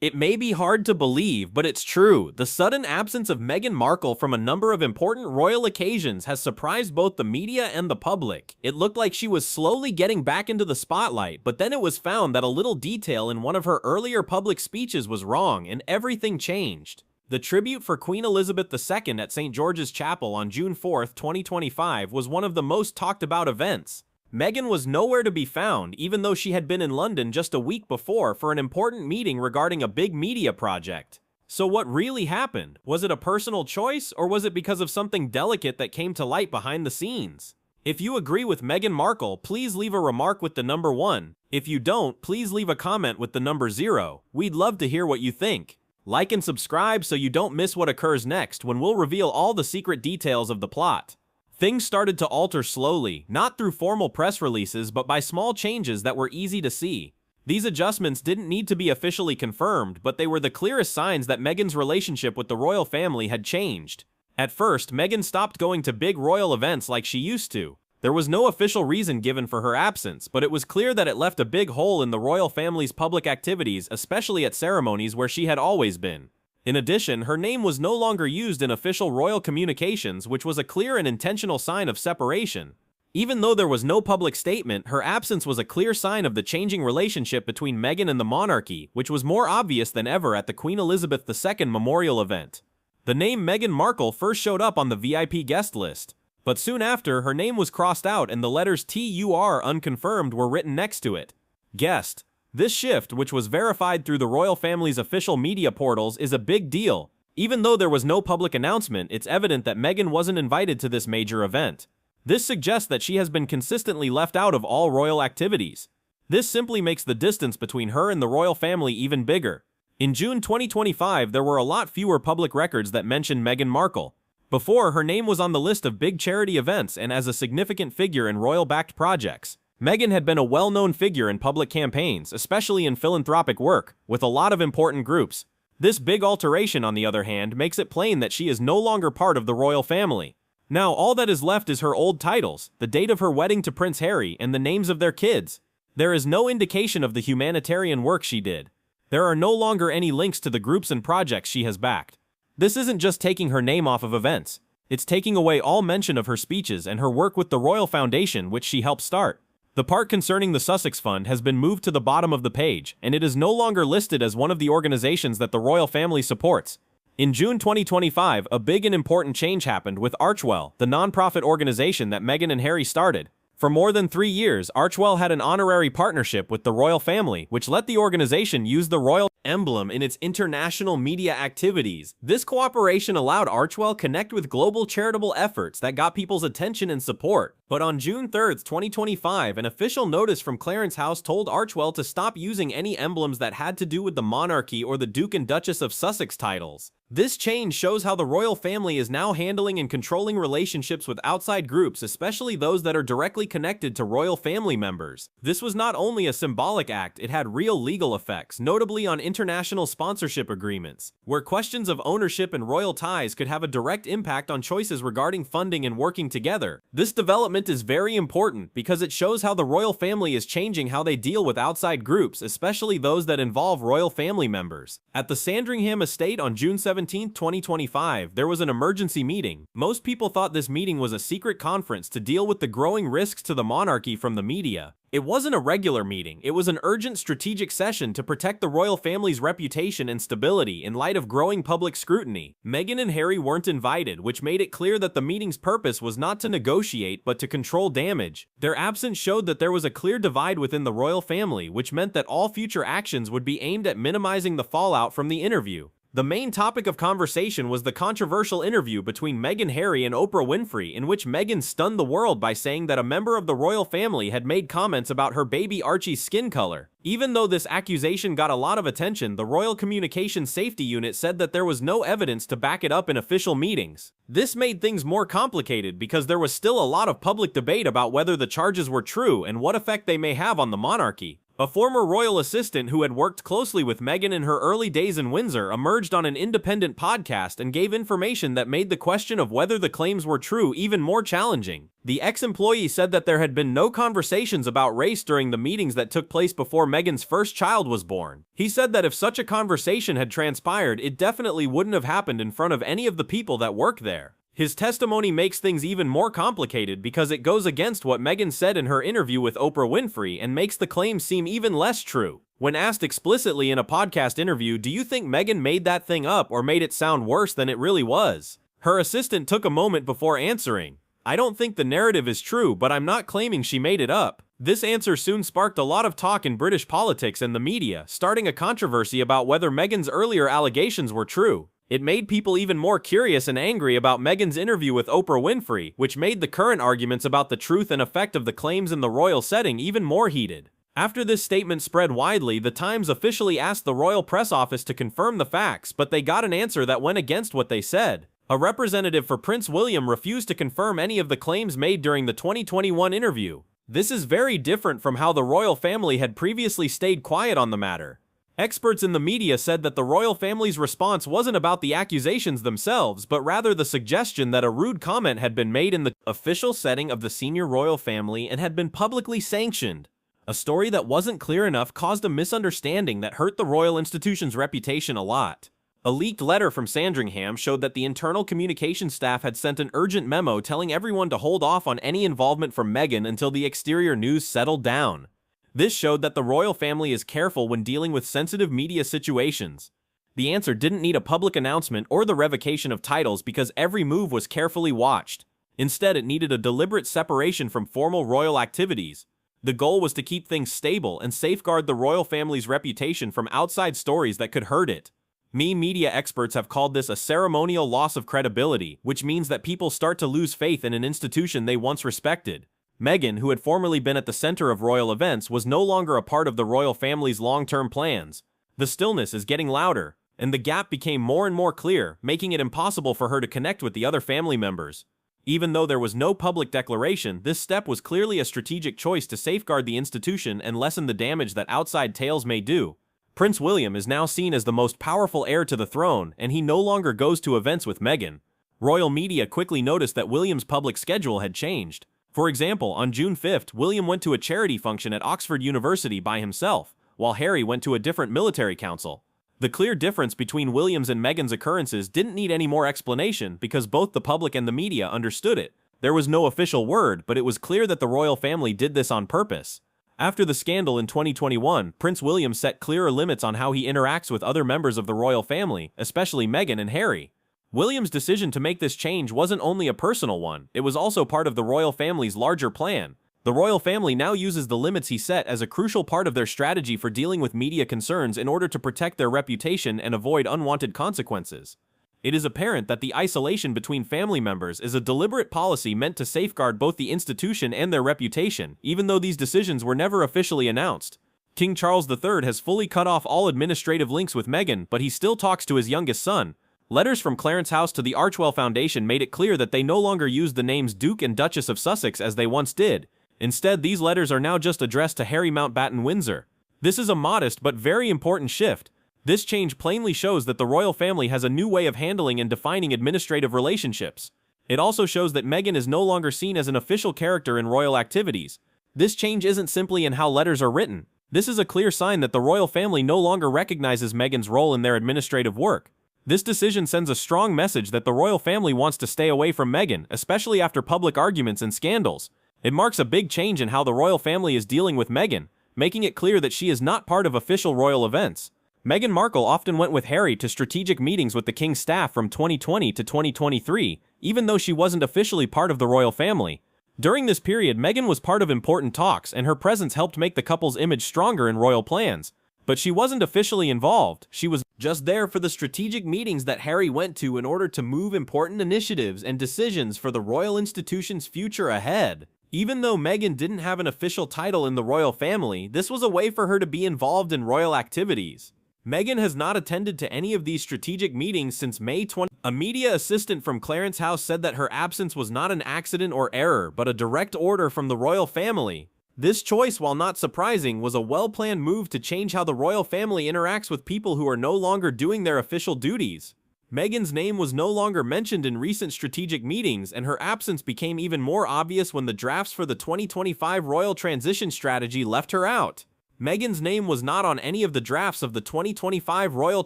It may be hard to believe, but it's true. The sudden absence of Meghan Markle from a number of important royal occasions has surprised both the media and the public. It looked like she was slowly getting back into the spotlight, but then it was found that a little detail in one of her earlier public speeches was wrong, and everything changed. The tribute for Queen Elizabeth II at St. George's Chapel on June 4, 2025 was one of the most talked about events. Meghan was nowhere to be found, even though she had been in London just a week before for an important meeting regarding a big media project. So what really happened? Was it a personal choice, or was it because of something delicate that came to light behind the scenes? If you agree with Meghan Markle, please leave a remark with the number 1. If you don't, please leave a comment with the number 0. We'd love to hear what you think. Like and subscribe so you don't miss what occurs next when we'll reveal all the secret details of the plot. Things started to alter slowly, not through formal press releases but by small changes that were easy to see. These adjustments didn't need to be officially confirmed, but they were the clearest signs that Meghan's relationship with the royal family had changed. At first, Meghan stopped going to big royal events like she used to. There was no official reason given for her absence, but it was clear that it left a big hole in the royal family's public activities, especially at ceremonies where she had always been. In addition, her name was no longer used in official royal communications, which was a clear and intentional sign of separation. Even though there was no public statement, her absence was a clear sign of the changing relationship between Meghan and the monarchy, which was more obvious than ever at the Queen Elizabeth II memorial event. The name Meghan Markle first showed up on the VIP guest list, but soon after, her name was crossed out and the letters TUR unconfirmed were written next to it. Guest. This shift, which was verified through the royal family's official media portals, is a big deal. Even though there was no public announcement, it's evident that Meghan wasn't invited to this major event. This suggests that she has been consistently left out of all royal activities. This simply makes the distance between her and the royal family even bigger. In June 2025, there were a lot fewer public records that mentioned Meghan Markle. Before, her name was on the list of big charity events and as a significant figure in royal-backed projects. Meghan had been a well-known figure in public campaigns, especially in philanthropic work, with a lot of important groups. This big alteration, on the other hand, makes it plain that she is no longer part of the royal family. Now, all that is left is her old titles, the date of her wedding to Prince Harry, and the names of their kids. There is no indication of the humanitarian work she did. There are no longer any links to the groups and projects she has backed. This isn't just taking her name off of events. It's taking away all mention of her speeches and her work with the Royal Foundation, which she helped start. The part concerning the Sussex Fund has been moved to the bottom of the page, and it is no longer listed as one of the organizations that the royal family supports. In June 2025, a big and important change happened with Archewell, the non-profit organization that Meghan and Harry started. For more than 3 years, Archewell had an honorary partnership with the royal family, which let the organization use the royal emblem in its international media activities. This cooperation allowed Archewell connect with global charitable efforts that got people's attention and support. But on June 3, 2025, an official notice from Clarence House told Archewell to stop using any emblems that had to do with the monarchy or the Duke and Duchess of Sussex titles. This change shows how the royal family is now handling and controlling relationships with outside groups, especially those that are directly connected to royal family members. This was not only a symbolic act, it had real legal effects, notably on international sponsorship agreements, where questions of ownership and royal ties could have a direct impact on choices regarding funding and working together. This development is very important because it shows how the royal family is changing how they deal with outside groups, especially those that involve royal family members. At the Sandringham estate on June 17, 2025, there was an emergency meeting. Most people thought this meeting was a secret conference to deal with the growing risks to the monarchy from the media. It wasn't a regular meeting, it was an urgent strategic session to protect the royal family's reputation and stability in light of growing public scrutiny. Meghan and Harry weren't invited, which made it clear that the meeting's purpose was not to negotiate but to control damage. Their absence showed that there was a clear divide within the royal family, which meant that all future actions would be aimed at minimizing the fallout from the interview. The main topic of conversation was the controversial interview between Meghan, Harry, and Oprah Winfrey, in which Meghan stunned the world by saying that a member of the royal family had made comments about her baby Archie's skin color. Even though this accusation got a lot of attention, the Royal Communications Safety Unit said that there was no evidence to back it up in official meetings. This made things more complicated because there was still a lot of public debate about whether the charges were true and what effect they may have on the monarchy. A former royal assistant who had worked closely with Meghan in her early days in Windsor emerged on an independent podcast and gave information that made the question of whether the claims were true even more challenging. The ex-employee said that there had been no conversations about race during the meetings that took place before Meghan's first child was born. He said that if such a conversation had transpired, it definitely wouldn't have happened in front of any of the people that work there. His testimony makes things even more complicated because it goes against what Meghan said in her interview with Oprah Winfrey and makes the claims seem even less true. When asked explicitly in a podcast interview, do you think Meghan made that thing up or made it sound worse than it really was? Her assistant took a moment before answering, "I don't think the narrative is true, but I'm not claiming she made it up." This answer soon sparked a lot of talk in British politics and the media, starting a controversy about whether Meghan's earlier allegations were true. It made people even more curious and angry about Meghan's interview with Oprah Winfrey, which made the current arguments about the truth and effect of the claims in the royal setting even more heated. After this statement spread widely, the Times officially asked the royal press office to confirm the facts, but they got an answer that went against what they said. A representative for Prince William refused to confirm any of the claims made during the 2021 interview. This is very different from how the royal family had previously stayed quiet on the matter. Experts in the media said that the royal family's response wasn't about the accusations themselves, but rather the suggestion that a rude comment had been made in the official setting of the senior royal family and had been publicly sanctioned. A story that wasn't clear enough caused a misunderstanding that hurt the royal institution's reputation a lot. A leaked letter from Sandringham showed that the internal communication staff had sent an urgent memo telling everyone to hold off on any involvement from Meghan until the exterior news settled down. This showed that the royal family is careful when dealing with sensitive media situations. The answer didn't need a public announcement or the revocation of titles because every move was carefully watched. Instead, it needed a deliberate separation from formal royal activities. The goal was to keep things stable and safeguard the royal family's reputation from outside stories that could hurt it. Media experts have called this a ceremonial loss of credibility, which means that people start to lose faith in an institution they once respected. Meghan, who had formerly been at the center of royal events, was no longer a part of the royal family's long-term plans. The stillness is getting louder, and the gap became more and more clear, making it impossible for her to connect with the other family members. Even though there was no public declaration, this step was clearly a strategic choice to safeguard the institution and lessen the damage that outside tales may do. Prince William is now seen as the most powerful heir to the throne, and he no longer goes to events with Meghan. Royal media quickly noticed that William's public schedule had changed. For example, on June 5th, William went to a charity function at Oxford University by himself, while Harry went to a different military council. The clear difference between William's and Meghan's occurrences didn't need any more explanation because both the public and the media understood it. There was no official word, but it was clear that the royal family did this on purpose. After the scandal in 2021, Prince William set clearer limits on how he interacts with other members of the royal family, especially Meghan and Harry. William's decision to make this change wasn't only a personal one, it was also part of the royal family's larger plan. The royal family now uses the limits he set as a crucial part of their strategy for dealing with media concerns in order to protect their reputation and avoid unwanted consequences. It is apparent that the isolation between family members is a deliberate policy meant to safeguard both the institution and their reputation, even though these decisions were never officially announced. King Charles III has fully cut off all administrative links with Meghan, but he still talks to his youngest son. Letters from Clarence House to the Archewell Foundation made it clear that they no longer use the names Duke and Duchess of Sussex as they once did. Instead, these letters are now just addressed to Harry Mountbatten Windsor. This is a modest but very important shift. This change plainly shows that the royal family has a new way of handling and defining administrative relationships. It also shows that Meghan is no longer seen as an official character in royal activities. This change isn't simply in how letters are written. This is a clear sign that the royal family no longer recognizes Meghan's role in their administrative work. This decision sends a strong message that the royal family wants to stay away from Meghan, especially after public arguments and scandals. It marks a big change in how the royal family is dealing with Meghan, making it clear that she is not part of official royal events. Meghan Markle often went with Harry to strategic meetings with the king's staff from 2020 to 2023, even though she wasn't officially part of the royal family. During this period, Meghan was part of important talks, and her presence helped make the couple's image stronger in royal plans. But she wasn't officially involved, she was just there for the strategic meetings that Harry went to in order to move important initiatives and decisions for the royal institution's future ahead. Even though Meghan didn't have an official title in the royal family, this was a way for her to be involved in royal activities. Meghan has not attended to any of these strategic meetings since May 20. A media assistant from Clarence House said that her absence was not an accident or error, but a direct order from the royal family. This choice, while not surprising, was a well-planned move to change how the royal family interacts with people who are no longer doing their official duties. Meghan's name was no longer mentioned in recent strategic meetings, and her absence became even more obvious when the drafts for the 2025 royal transition strategy left her out. Meghan's name was not on any of the drafts of the 2025 royal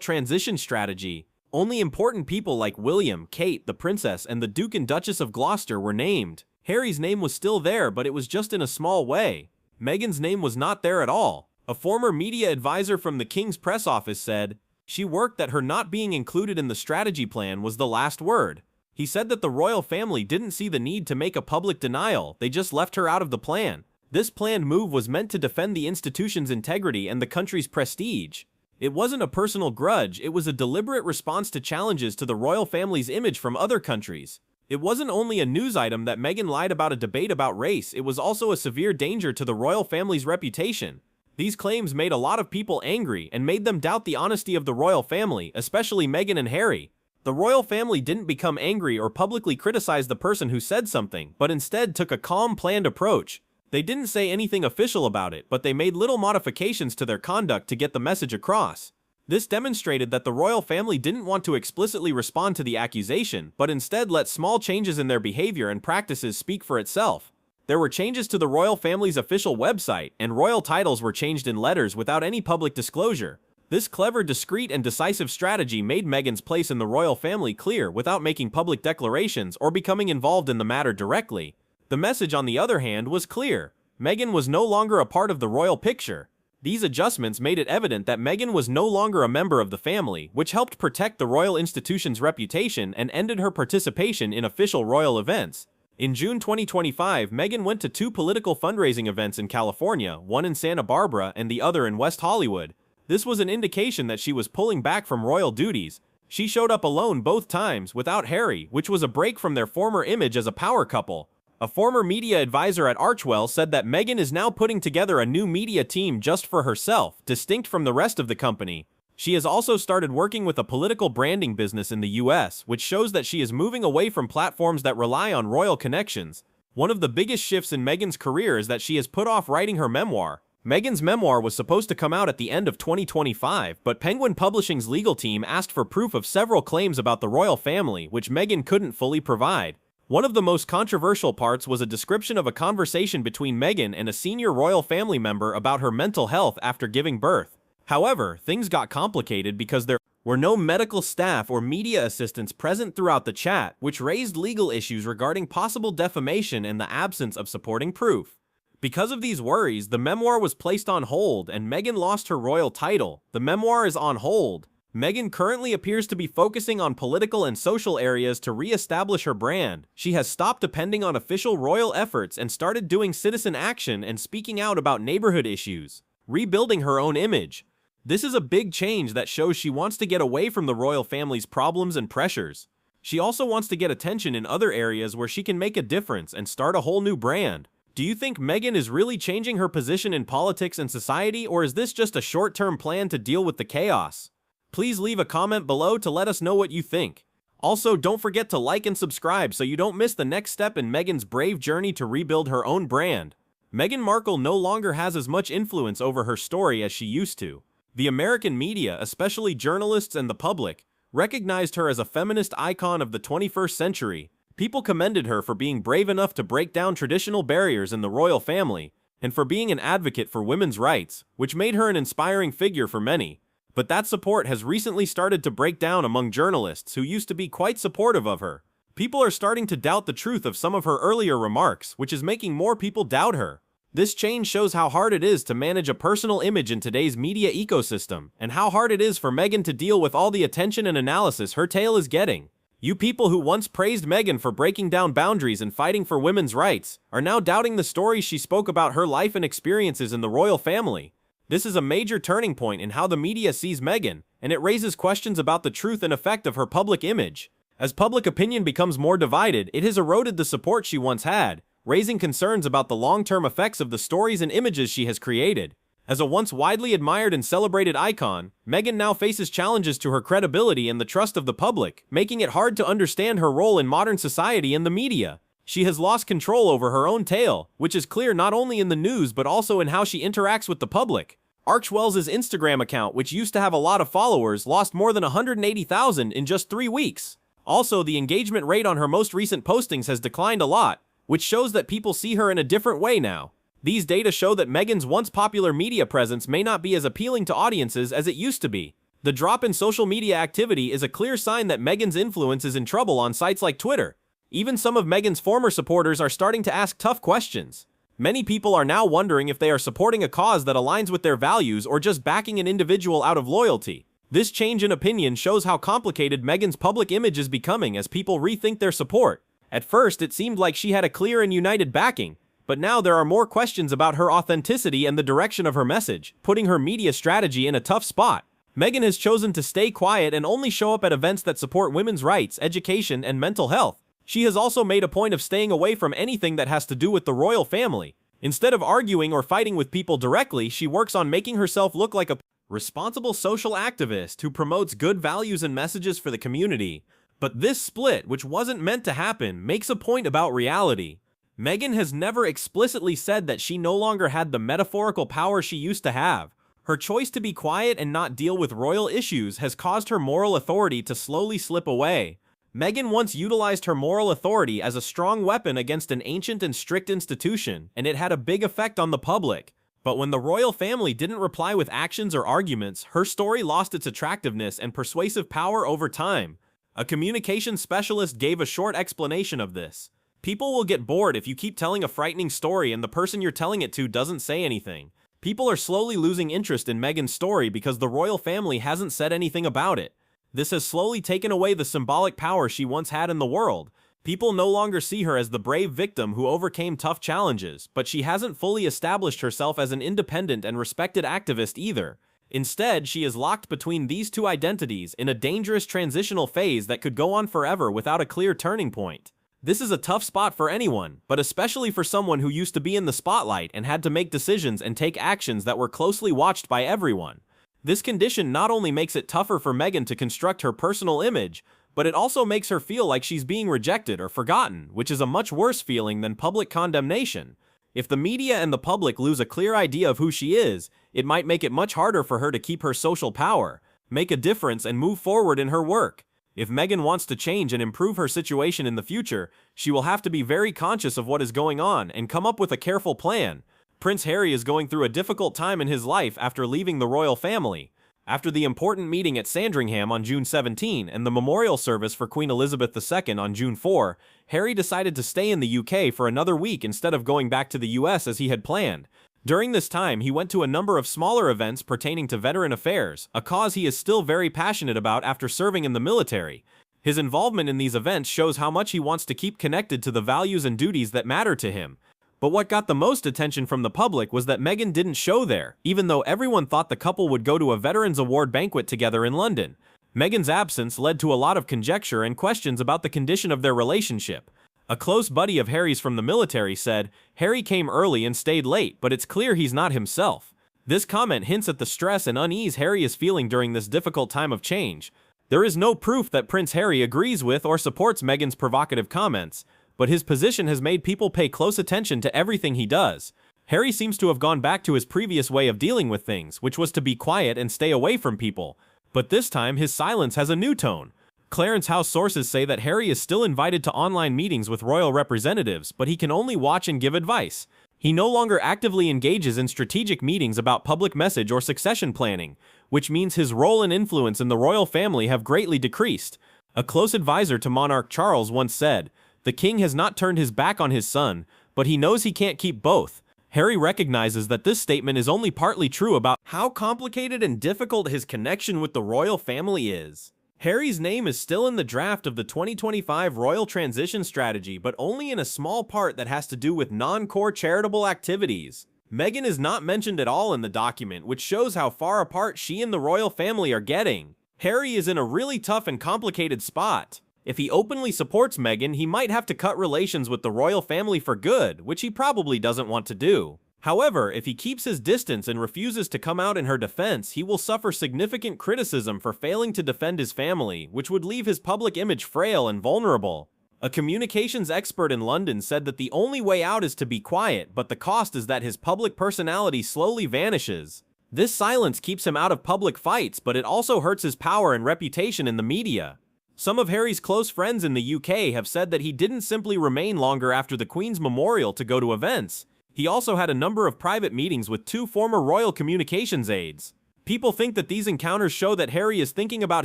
transition strategy. Only important people like William, Kate, the Princess, and the Duke and Duchess of Gloucester were named. Harry's name was still there, but it was just in a small way. Meghan's name was not there at all. A former media advisor from the King's press office said, "She worked that her not being included in the strategy plan was the last word." He said that the royal family didn't see the need to make a public denial, they just left her out of the plan. This planned move was meant to defend the institution's integrity and the country's prestige. It wasn't a personal grudge, it was a deliberate response to challenges to the royal family's image from other countries. It wasn't only a news item that Meghan lied about a debate about race, it was also a severe danger to the royal family's reputation. These claims made a lot of people angry and made them doubt the honesty of the royal family, especially Meghan and Harry. The royal family didn't become angry or publicly criticize the person who said something, but instead took a calm, planned approach. They didn't say anything official about it, but they made little modifications to their conduct to get the message across. This demonstrated that the royal family didn't want to explicitly respond to the accusation, but instead let small changes in their behavior and practices speak for itself. There were changes to the royal family's official website, and royal titles were changed in letters without any public disclosure. This clever, discreet, and decisive strategy made Meghan's place in the royal family clear without making public declarations or becoming involved in the matter directly. The message, on the other hand, was clear. Meghan was no longer a part of the royal picture. These adjustments made it evident that Meghan was no longer a member of the family, which helped protect the royal institution's reputation and ended her participation in official royal events. In June 2025, Meghan went to 2 political fundraising events in California, one in Santa Barbara and the other in West Hollywood. This was an indication that she was pulling back from royal duties. She showed up alone both times, without Harry, which was a break from their former image as a power couple. A former media advisor at Archewell said that Meghan is now putting together a new media team just for herself, distinct from the rest of the company. She has also started working with a political branding business in the US, which shows that she is moving away from platforms that rely on royal connections. One of the biggest shifts in Meghan's career is that she has put off writing her memoir. Meghan's memoir was supposed to come out at the end of 2025, but Penguin Publishing's legal team asked for proof of several claims about the royal family, which Meghan couldn't fully provide. One of the most controversial parts was a description of a conversation between Meghan and a senior royal family member about her mental health after giving birth. However, things got complicated because there were no medical staff or media assistants present throughout the chat, which raised legal issues regarding possible defamation and the absence of supporting proof. Because of these worries, the memoir was placed on hold and Meghan lost her royal title. The memoir is on hold. Meghan currently appears to be focusing on political and social areas to re-establish her brand. She has stopped depending on official royal efforts and started doing citizen action and speaking out about neighborhood issues, rebuilding her own image. This is a big change that shows she wants to get away from the royal family's problems and pressures. She also wants to get attention in other areas where she can make a difference and start a whole new brand. Do you think Meghan is really changing her position in politics and society, or is this just a short-term plan to deal with the chaos? Please leave a comment below to let us know what you think. Also, don't forget to like and subscribe so you don't miss the next step in Meghan's brave journey to rebuild her own brand. Meghan Markle no longer has as much influence over her story as she used to. The American media, especially journalists and the public, recognized her as a feminist icon of the 21st century. People commended her for being brave enough to break down traditional barriers in the royal family, and for being an advocate for women's rights, which made her an inspiring figure for many. But that support has recently started to break down among journalists who used to be quite supportive of her. People are starting to doubt the truth of some of her earlier remarks, which is making more people doubt her. This change shows how hard it is to manage a personal image in today's media ecosystem, and how hard it is for Meghan to deal with all the attention and analysis her tale is getting. You people who once praised Meghan for breaking down boundaries and fighting for women's rights are now doubting the stories she spoke about her life and experiences in the royal family. This is a major turning point in how the media sees Meghan, and it raises questions about the truth and effect of her public image. As public opinion becomes more divided, it has eroded the support she once had, raising concerns about the long-term effects of the stories and images she has created. As a once widely admired and celebrated icon, Meghan now faces challenges to her credibility and the trust of the public, making it hard to understand her role in modern society and the media. She has lost control over her own tail, which is clear not only in the news but also in how she interacts with the public. Archwell's Instagram account, which used to have a lot of followers, lost more than 180,000 in just 3 weeks. Also, the engagement rate on her most recent postings has declined a lot, which shows that people see her in a different way now. These data show that Meghan's once popular media presence may not be as appealing to audiences as it used to be. The drop in social media activity is a clear sign that Meghan's influence is in trouble on sites like Twitter. Even some of Meghan's former supporters are starting to ask tough questions. Many people are now wondering if they are supporting a cause that aligns with their values or just backing an individual out of loyalty. This change in opinion shows how complicated Meghan's public image is becoming as people rethink their support. At first, it seemed like she had a clear and united backing, but now there are more questions about her authenticity and the direction of her message, putting her media strategy in a tough spot. Meghan has chosen to stay quiet and only show up at events that support women's rights, education, and mental health. She has also made a point of staying away from anything that has to do with the royal family. Instead of arguing or fighting with people directly, she works on making herself look like a responsible social activist who promotes good values and messages for the community. But this split, which wasn't meant to happen, makes a point about reality. Meghan has never explicitly said that she no longer had the metaphorical power she used to have. Her choice to be quiet and not deal with royal issues has caused her moral authority to slowly slip away. Meghan once utilized her moral authority as a strong weapon against an ancient and strict institution, and it had a big effect on the public. But when the royal family didn't reply with actions or arguments, her story lost its attractiveness and persuasive power over time. A communications specialist gave a short explanation of this. People will get bored if you keep telling a frightening story and the person you're telling it to doesn't say anything. People are slowly losing interest in Meghan's story because the royal family hasn't said anything about it. This has slowly taken away the symbolic power she once had in the world. People no longer see her as the brave victim who overcame tough challenges, but she hasn't fully established herself as an independent and respected activist either. Instead, she is locked between these two identities in a dangerous transitional phase that could go on forever without a clear turning point. This is a tough spot for anyone, but especially for someone who used to be in the spotlight and had to make decisions and take actions that were closely watched by everyone. This condition not only makes it tougher for Meghan to construct her personal image, but it also makes her feel like she's being rejected or forgotten, which is a much worse feeling than public condemnation. If the media and the public lose a clear idea of who she is, it might make it much harder for her to keep her social power, make a difference, and move forward in her work. If Meghan wants to change and improve her situation in the future, she will have to be very conscious of what is going on and come up with a careful plan. Prince Harry is going through a difficult time in his life after leaving the royal family. After the important meeting at Sandringham on June 17 and the memorial service for Queen Elizabeth II on June 4, Harry decided to stay in the UK for another week instead of going back to the US as he had planned. During this time, he went to a number of smaller events pertaining to veteran affairs, a cause he is still very passionate about after serving in the military. His involvement in these events shows how much he wants to keep connected to the values and duties that matter to him. But what got the most attention from the public was that Meghan didn't show there, even though everyone thought the couple would go to a Veterans Award banquet together in London. Meghan's absence led to a lot of conjecture and questions about the condition of their relationship. A close buddy of Harry's from the military said, "Harry came early and stayed late, but it's clear he's not himself." This comment hints at the stress and unease Harry is feeling during this difficult time of change. There is no proof that Prince Harry agrees with or supports Meghan's provocative comments, but his position has made people pay close attention to everything he does. Harry seems to have gone back to his previous way of dealing with things, which was to be quiet and stay away from people. But this time, his silence has a new tone. Clarence House sources say that Harry is still invited to online meetings with royal representatives, but he can only watch and give advice. He no longer actively engages in strategic meetings about public message or succession planning, which means his role and influence in the royal family have greatly decreased. A close advisor to monarch Charles once said, "The king has not turned his back on his son, but he knows he can't keep both." Harry recognizes that this statement is only partly true about how complicated and difficult his connection with the royal family is. Harry's name is still in the draft of the 2025 Royal Transition Strategy, but only in a small part that has to do with non-core charitable activities. Meghan is not mentioned at all in the document, which shows how far apart she and the royal family are getting. Harry is in a really tough and complicated spot. If he openly supports Meghan, he might have to cut relations with the royal family for good, which he probably doesn't want to do. However, if he keeps his distance and refuses to come out in her defense, he will suffer significant criticism for failing to defend his family, which would leave his public image frail and vulnerable. A communications expert in London said that the only way out is to be quiet, but the cost is that his public personality slowly vanishes. This silence keeps him out of public fights, but it also hurts his power and reputation in the media. Some of Harry's close friends in the UK have said that he didn't simply remain longer after the Queen's memorial to go to events. He also had a number of private meetings with 2 former royal communications aides. People think that these encounters show that Harry is thinking about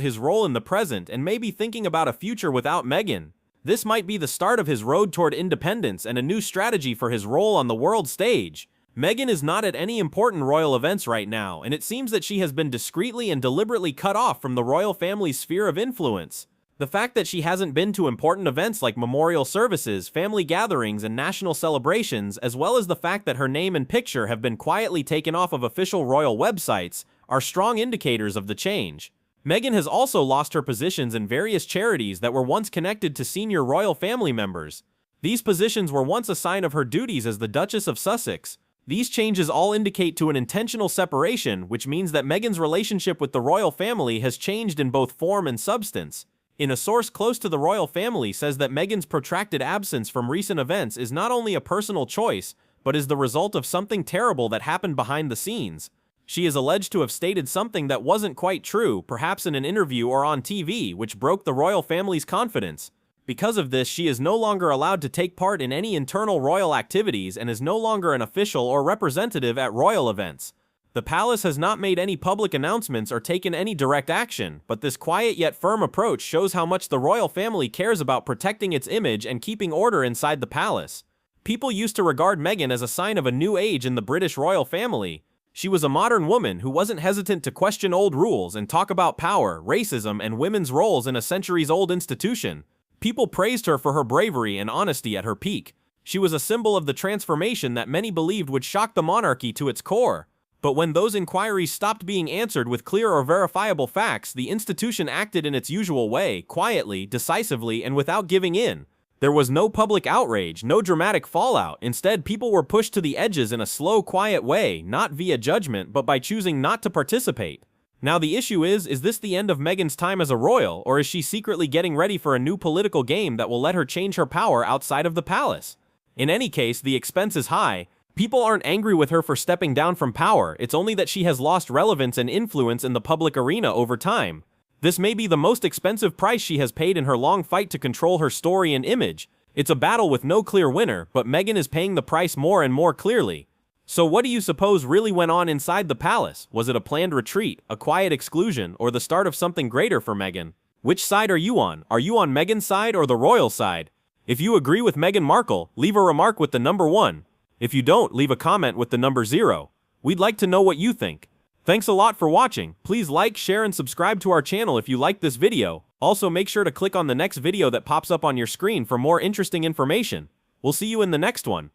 his role in the present and maybe thinking about a future without Meghan. This might be the start of his road toward independence and a new strategy for his role on the world stage. Meghan is not at any important royal events right now, and it seems that she has been discreetly and deliberately cut off from the royal family's sphere of influence. The fact that she hasn't been to important events like memorial services, family gatherings, and national celebrations, as well as the fact that her name and picture have been quietly taken off of official royal websites, are strong indicators of the change. Meghan has also lost her positions in various charities that were once connected to senior royal family members. These positions were once a sign of her duties as the Duchess of Sussex. These changes all indicate to an intentional separation, which means that Meghan's relationship with the royal family has changed in both form and substance. A source close to the royal family says that Meghan's protracted absence from recent events is not only a personal choice, but is the result of something terrible that happened behind the scenes. She is alleged to have stated something that wasn't quite true, perhaps in an interview or on TV, which broke the royal family's confidence. Because of this, she is no longer allowed to take part in any internal royal activities and is no longer an official or representative at royal events. The palace has not made any public announcements or taken any direct action, but this quiet yet firm approach shows how much the royal family cares about protecting its image and keeping order inside the palace. People used to regard Meghan as a sign of a new age in the British royal family. She was a modern woman who wasn't hesitant to question old rules and talk about power, racism, and women's roles in a centuries-old institution. People praised her for her bravery and honesty at her peak. She was a symbol of the transformation that many believed would shock the monarchy to its core. But when those inquiries stopped being answered with clear or verifiable facts, the institution acted in its usual way, quietly, decisively, and without giving in. There was no public outrage, no dramatic fallout. Instead, people were pushed to the edges in a slow, quiet way, not via judgment, but by choosing not to participate. Now the issue is this the end of Meghan's time as a royal, or is she secretly getting ready for a new political game that will let her change her power outside of the palace? In any case, the expense is high. People aren't angry with her for stepping down from power, it's only that she has lost relevance and influence in the public arena over time. This may be the most expensive price she has paid in her long fight to control her story and image. It's a battle with no clear winner, but Meghan is paying the price more and more clearly. So what do you suppose really went on inside the palace? Was it a planned retreat, a quiet exclusion, or the start of something greater for Meghan? Which side are you on? Are you on Meghan's side or the royal side? If you agree with Meghan Markle, leave a remark with the number 1. If you don't, leave a comment with the number 0. We'd like to know what you think. Thanks a lot for watching. Please like, share, and subscribe to our channel if you liked this video. Also, make sure to click on the next video that pops up on your screen for more interesting information. We'll see you in the next one.